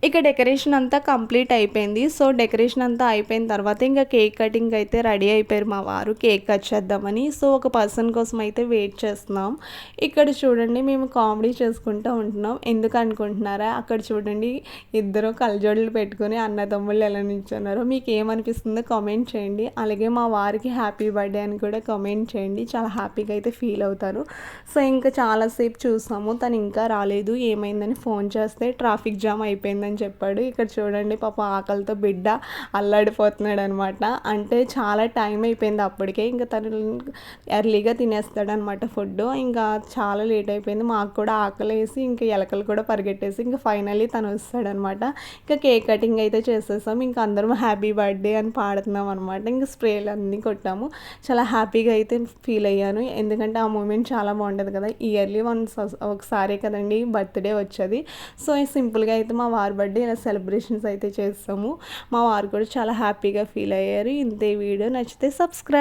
ఇక డెకరేషన్ అంతా కంప్లీట్ అయిపోయింది. సో, డెకరేషన్ అంతా అయిపోయిన తర్వాత ఇంకా కేక్ కటింగ్ అయితే రెడీ అయిపోయారు మా వారు. కేక్ కట్ చేద్దామని. సో, ఒక పర్సన్ కోసం అయితే వెయిట్ చేస్తున్నాం. ఇక్కడ చూడండి మేము కామెడీ చేసుకుంటూ ఉంటున్నాం. ఎందుకు అనుకుంటున్నారా? అక్కడ చూడండి ఇద్దరు కళ్ళజోడులు పెట్టుకొని అన్నదమ్ముళ్ళు ఎలా నిల్చున్నారో. మీకు ఏమనిపిస్తుందో కామెంట్ చేయండి. అలాగే మా వారికి హ్యాపీ బర్త్డే అని కూడా కామెంట్ చేయండి. చాలా హ్యాపీగా అయితే ఫీల్ అవుతారు. సో, ఇంకా చాలాసేపు చూసాము. తను ఇంకా రాలేదు. ఏమైందని ఫోన్ చేస్తే ట్రాఫిక్ జామ్ అయిపోయిందని చెప్పాడు. ఇక్కడ చూడండి పాపం ఆకలితో బిడ్డ అల్లాడిపోతున్నాడు అనమాట. అంటే చాలా టైం అయిపోయింది అప్పటికే. ఇంకా తను ఎర్లీగా తినేస్తాడనమాట ఫుడ్. ఇంకా చాలా లేట్ అయిపోయింది. మాకు కూడా ఆకలేసి ఇంకా ఎలకలు కూడా పరిగెట్టేసి ఇంకా ఫైనల్లీ తను వస్తాడనమాట. ఇంకా కేక్ కటింగ్ అయితే చేసేసాం. ఇంకా అందరం హ్యాపీ బర్త్డే అని పాడుతున్నాం అనమాట. ఇంకా స్ప్రేలు అన్నీ కొట్టాము. చాలా హ్యాపీగా అయితే ఫీల్ అయ్యాను. ఎందుకంటే ఆ మూమెంట్ చాలా బాగుంటుంది కదా. ఇయర్లీ ఒకసారే కదండి బర్త్డే వచ్చేది. సో సింపుల్గా అయితే మా వారి బర్త్డే ఇలా సెలబ్రేషన్స్ అయితే చేస్తాము. మా వారు కూడా చాలా హ్యాపీగా ఫీల్ అయ్యారు. ఇంతే వీడియో నచ్చితే సబ్స్క్రైబ్.